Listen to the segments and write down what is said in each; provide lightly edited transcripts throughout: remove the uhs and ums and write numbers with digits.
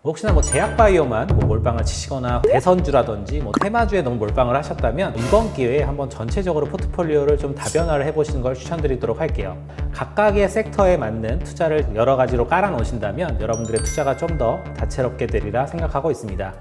혹시나 뭐 제약바이오만 몰빵을 치시거나 대선주라든지 테마주에 너무 몰빵을 하셨다면 이번 기회에 한번 전체적으로 포트폴리오를 좀 다변화를 해보시는 걸 추천드리도록 할게요. 각각의 섹터에 맞는 투자를 여러 가지로 깔아 놓으신다면 여러분들의 투자가 좀 더 다채롭게 되리라 생각하고 있습니다.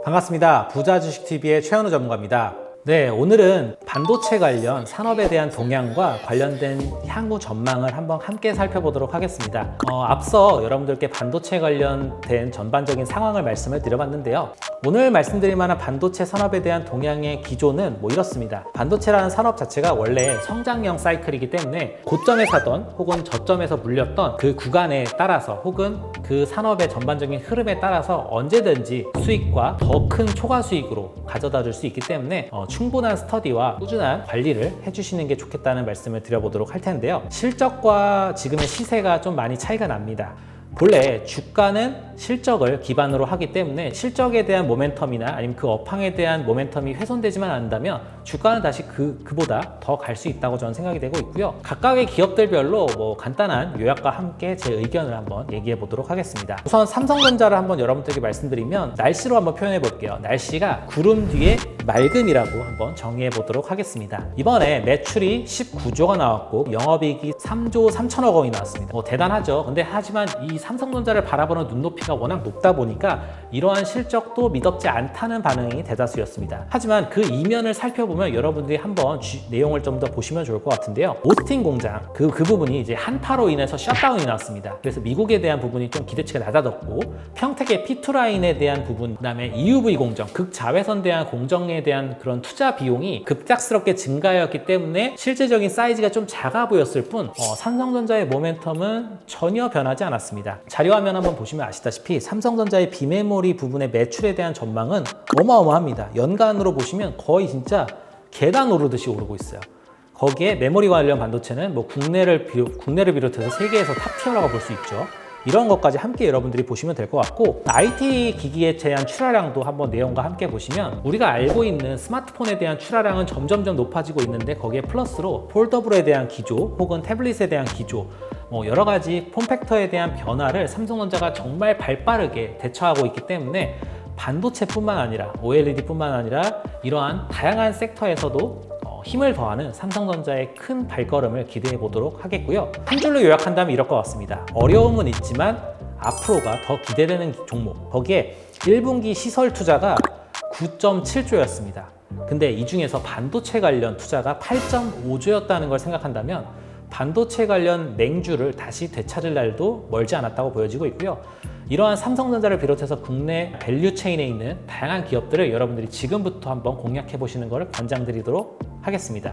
반갑습니다. 부자주식TV의 최현우 전문가입니다. 네, 오늘은 반도체 관련 산업에 대한 동향과 관련된 향후 전망을 한번 함께 살펴보도록 하겠습니다. 앞서 여러분들께 반도체 관련된 전반적인 상황을 말씀을 드려봤는데요. 오늘 말씀드릴 만한 반도체 산업에 대한 동향의 기조는 이렇습니다. 반도체라는 산업 자체가 원래 성장형 사이클이기 때문에 고점에 사던 혹은 저점에서 물렸던 그 구간에 따라서 혹은 그 산업의 전반적인 흐름에 따라서 언제든지 수익과 더 큰 초과 수익으로 가져다 줄 수 있기 때문에 충분한 스터디와 꾸준한 관리를 해주시는 게 좋겠다는 말씀을 드려보도록 할 텐데요. 실적과 지금의 시세가 좀 많이 차이가 납니다. 본래 주가는 실적을 기반으로 하기 때문에 실적에 대한 모멘텀이나 아니면 그 업황에 대한 모멘텀이 훼손되지만 않는다면 주가는 다시 그보다 더 갈 수 있다고 저는 생각이 되고 있고요. 각각의 기업들별로 간단한 요약과 함께 제 의견을 한번 얘기해 보도록 하겠습니다. 우선 삼성전자를 한번 여러분들에게 말씀드리면 날씨로 한번 표현해 볼게요. 날씨가 구름 뒤에 맑음이라고 한번 정의해 보도록 하겠습니다. 이번에 매출이 19조가 나왔고 영업이익이 3조 3천억 원이 나왔습니다. 대단하죠. 근데 하지만 이 삼성전자를 바라보는 눈높이가 워낙 높다 보니까 이러한 실적도 미덥지 않다는 반응이 대다수였습니다. 하지만 그 이면을 살펴보면 여러분들이 한번 내용을 좀 더 보시면 좋을 것 같은데요. 오스틴 공장 그 부분이 이제 한파로 인해서 셧다운이 나왔습니다. 그래서 미국에 대한 부분이 좀 기대치가 낮아졌고 평택의 P2 라인에 대한 부분, 그다음에 EUV 공정, 극자외선 대한 공정에 대한 그런 투자 비용이 급작스럽게 증가하였기 때문에 실제적인 사이즈가 좀 작아 보였을 뿐 삼성전자의 모멘텀은 전혀 변하지 않았습니다. 자료화면 한번 보시면 아시다시피 삼성전자의 비메모리 부분의 매출에 대한 전망은 어마어마합니다. 연간으로 보시면 거의 진짜 계단 오르듯이 오르고 있어요. 거기에 메모리 관련 반도체는 국내를 비롯해서 세계에서 탑티어라고 볼 수 있죠. 이런 것까지 함께 여러분들이 보시면 될 것 같고, IT 기기에 대한 출하량도 한번 내용과 함께 보시면 우리가 알고 있는 스마트폰에 대한 출하량은 점점점 높아지고 있는데 거기에 플러스로 폴더블에 대한 기조 혹은 태블릿에 대한 기조, 여러 가지 폼팩터에 대한 변화를 삼성전자가 정말 발빠르게 대처하고 있기 때문에 반도체뿐만 아니라 OLED뿐만 아니라 이러한 다양한 섹터에서도 힘을 더하는 삼성전자의 큰 발걸음을 기대해 보도록 하겠고요. 한 줄로 요약한다면 이럴 것 같습니다. 어려움은 있지만 앞으로가 더 기대되는 종목, 거기에 1분기 시설 투자가 9.7조였습니다. 근데 이 중에서 반도체 관련 투자가 8.5조였다는 걸 생각한다면 반도체 관련 맹주를 다시 되찾을 날도 멀지 않았다고 보여지고 있고요. 이러한 삼성전자를 비롯해서 국내 밸류 체인에 있는 다양한 기업들을 여러분들이 지금부터 한번 공략해 보시는 것을 권장드리도록 하겠습니다.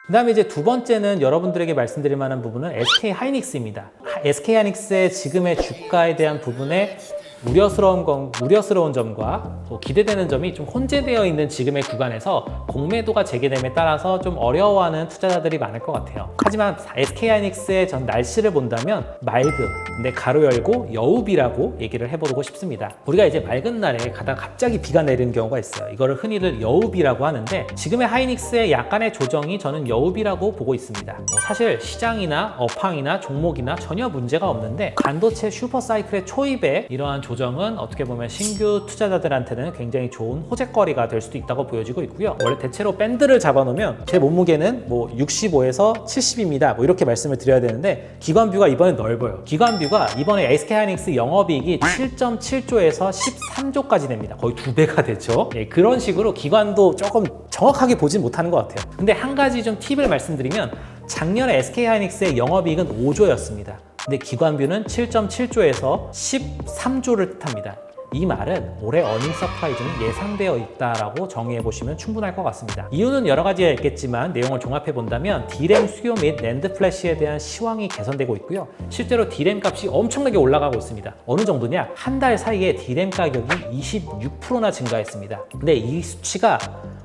그 다음에 이제 두 번째는 여러분들에게 말씀드릴 만한 부분은 SK하이닉스입니다. SK하이닉스의 지금의 주가에 대한 부분에 우려스러운 점과 또 기대되는 점이 좀 혼재되어 있는 지금의 구간에서 공매도가 재개됨에 따라서 좀 어려워하는 투자자들이 많을 것 같아요. 하지만 SK하이닉스의 전 날씨를 본다면 맑음, 근데 가로 열고 여우비라고 얘기를 해보고 싶습니다. 우리가 이제 맑은 날에 가다가 갑자기 비가 내리는 경우가 있어요. 이거를 흔히들 여우비라고 하는데 지금의 하이닉스의 약간의 조정이 저는 여우비라고 보고 있습니다. 사실 시장이나 업황이나 종목이나 전혀 문제가 없는데 반도체 슈퍼사이클의 초입에 이러한 조정은 어떻게 보면 신규 투자자들한테는 굉장히 좋은 호재거리가 될 수도 있다고 보여지고 있고요. 원래 대체로 밴드를 잡아놓으면 제 몸무게는 65에서 70입니다. 이렇게 말씀을 드려야 되는데 기관뷰가 이번에 넓어요. 기관뷰가 이번에 SK하이닉스 영업이익이 7.7조에서 13조까지 됩니다. 거의 2배가 되죠. 그런 식으로 기관도 조금 정확하게 보진 못하는 것 같아요. 근데 한 가지 좀 팁을 말씀드리면 작년에 SK하이닉스의 영업이익은 5조였습니다. 근데 기관뷰는 7.7조에서 13조를 뜻합니다. 이 말은 올해 어닝 서프라이즈는 예상되어 있다라고 정의해 보시면 충분할 것 같습니다. 이유는 여러 가지가 있겠지만 내용을 종합해 본다면 D램 수요 및 낸드 플래시에 대한 시황이 개선되고 있고요. 실제로 D램 값이 엄청나게 올라가고 있습니다. 어느 정도냐? 한 달 사이에 D램 가격이 26%나 증가했습니다. 근데 이 수치가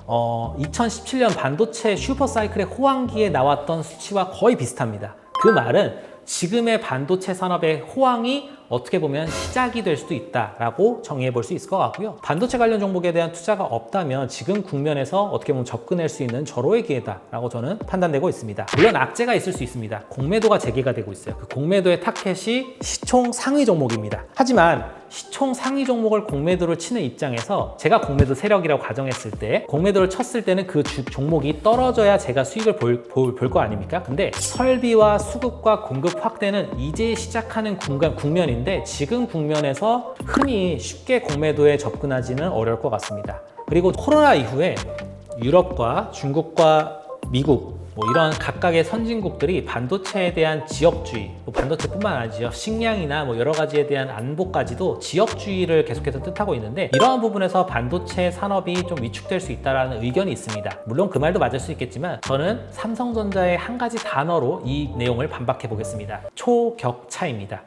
2017년 반도체 슈퍼사이클의 호황기에 나왔던 수치와 거의 비슷합니다. 그 말은 지금의 반도체 산업의 호황이 어떻게 보면 시작이 될 수도 있다라고 정의해 볼 수 있을 것 같고요. 반도체 관련 종목에 대한 투자가 없다면 지금 국면에서 어떻게 보면 접근할 수 있는 절호의 기회다라고 저는 판단되고 있습니다. 물론 악재가 있을 수 있습니다. 공매도가 재개가 되고 있어요. 그 공매도의 타켓이 시총 상위 종목입니다. 하지만 시총 상위 종목을 공매도를 치는 입장에서 제가 공매도 세력이라고 가정했을 때 공매도를 쳤을 때는 그 종목이 떨어져야 제가 수익을 볼 거 아닙니까? 근데 설비와 수급과 공급 확대는 이제 시작하는 국면인데 지금 국면에서 흔히 쉽게 공매도에 접근하지는 어려울 것 같습니다. 그리고 코로나 이후에 유럽과 중국과 미국 이런 각각의 선진국들이 반도체에 대한 지역주의, 반도체뿐만 아니라 식량이나 여러 가지에 대한 안보까지도 지역주의를 계속해서 뜻하고 있는데 이러한 부분에서 반도체 산업이 좀 위축될 수 있다는 의견이 있습니다. 물론 그 말도 맞을 수 있겠지만 저는 삼성전자의 한 가지 단어로 이 내용을 반박해 보겠습니다. 초격차입니다.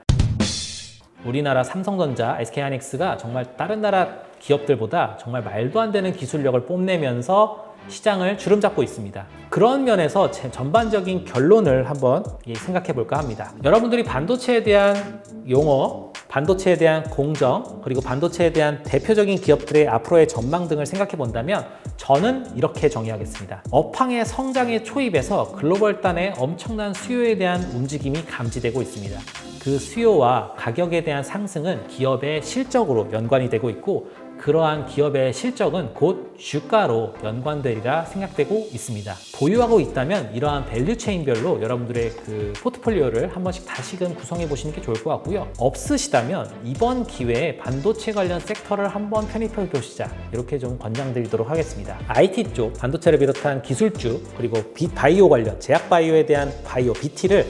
우리나라 삼성전자, SK하이닉스가 정말 다른 나라 기업들보다 정말 말도 안 되는 기술력을 뽐내면서 시장을 주름잡고 있습니다. 그런 면에서 제 전반적인 결론을 한번 생각해 볼까 합니다. 여러분들이 반도체에 대한 용어, 반도체에 대한 공정, 그리고 반도체에 대한 대표적인 기업들의 앞으로의 전망 등을 생각해 본다면 저는 이렇게 정의하겠습니다. 업황의 성장의 초입에서 글로벌 단의 엄청난 수요에 대한 움직임이 감지되고 있습니다. 그 수요와 가격에 대한 상승은 기업의 실적으로 연관이 되고 있고 그러한 기업의 실적은 곧 주가로 연관되리라 생각되고 있습니다. 보유하고 있다면 이러한 밸류체인별로 여러분들의 그 포트폴리오를 한 번씩 다시금 구성해 보시는 게 좋을 것 같고요. 없으시다면 이번 기회에 반도체 관련 섹터를 한번 편입해 보시자 이렇게 좀 권장드리도록 하겠습니다. IT 쪽, 반도체를 비롯한 기술주, 그리고 바이오 관련, 제약바이오에 대한 바이오, BT를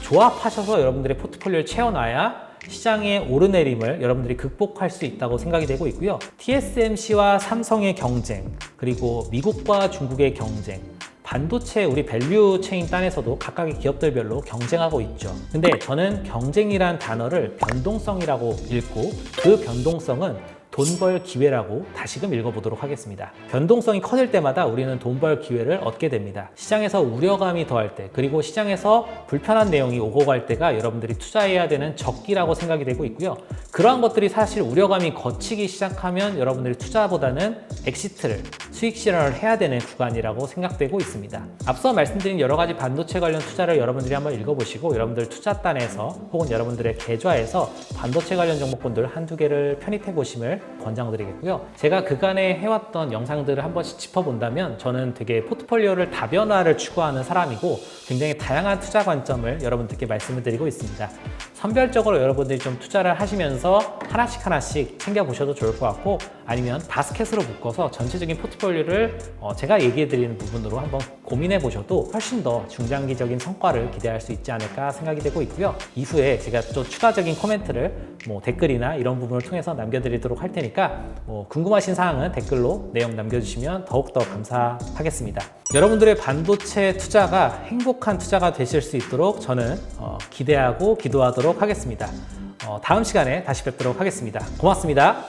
조합하셔서 여러분들의 포트폴리오를 채워놔야 시장의 오르내림을 여러분들이 극복할 수 있다고 생각이 되고 있고요. TSMC와 삼성의 경쟁, 그리고 미국과 중국의 경쟁, 반도체 우리 밸류 체인 단에서도 각각의 기업들별로 경쟁하고 있죠. 근데 저는 경쟁이란 단어를 변동성이라고 읽고 그 변동성은 돈 벌 기회라고 다시금 읽어보도록 하겠습니다. 변동성이 커질 때마다 우리는 돈 벌 기회를 얻게 됩니다. 시장에서 우려감이 더할 때, 그리고 시장에서 불편한 내용이 오고 갈 때가 여러분들이 투자해야 되는 적기라고 생각이 되고 있고요. 그러한 것들이 사실 우려감이 거치기 시작하면 여러분들이 투자보다는 엑시트를, 수익 실현을 해야 되는 구간이라고 생각되고 있습니다. 앞서 말씀드린 여러 가지 반도체 관련 투자를 여러분들이 한번 읽어보시고 여러분들 투자단에서 혹은 여러분들의 계좌에서 반도체 관련 종목군들 한두 개를 편입해 보심을 권장드리겠고요. 제가 그간에 해왔던 영상들을 한 번씩 짚어본다면 저는 되게 포트폴리오를 다변화를 추구하는 사람이고 굉장히 다양한 투자 관점을 여러분들께 말씀을 드리고 있습니다. 선별적으로 여러분들이 좀 투자를 하시면서 하나씩 챙겨보셔도 좋을 것 같고 아니면 바스켓으로 묶어서 전체적인 포트폴리오를 제가 얘기해드리는 부분으로 한번 고민해 보셔도 훨씬 더 중장기적인 성과를 기대할 수 있지 않을까 생각이 되고 있고요. 이후에 제가 또 추가적인 코멘트를 댓글이나 이런 부분을 통해서 남겨드리도록 할 테니까 궁금하신 사항은 댓글로 내용 남겨주시면 더욱더 감사하겠습니다. 여러분들의 반도체 투자가 행복한 투자가 되실 수 있도록 저는 기대하고 기도하도록 하겠습니다. 다음 시간에 다시 뵙도록 하겠습니다. 고맙습니다.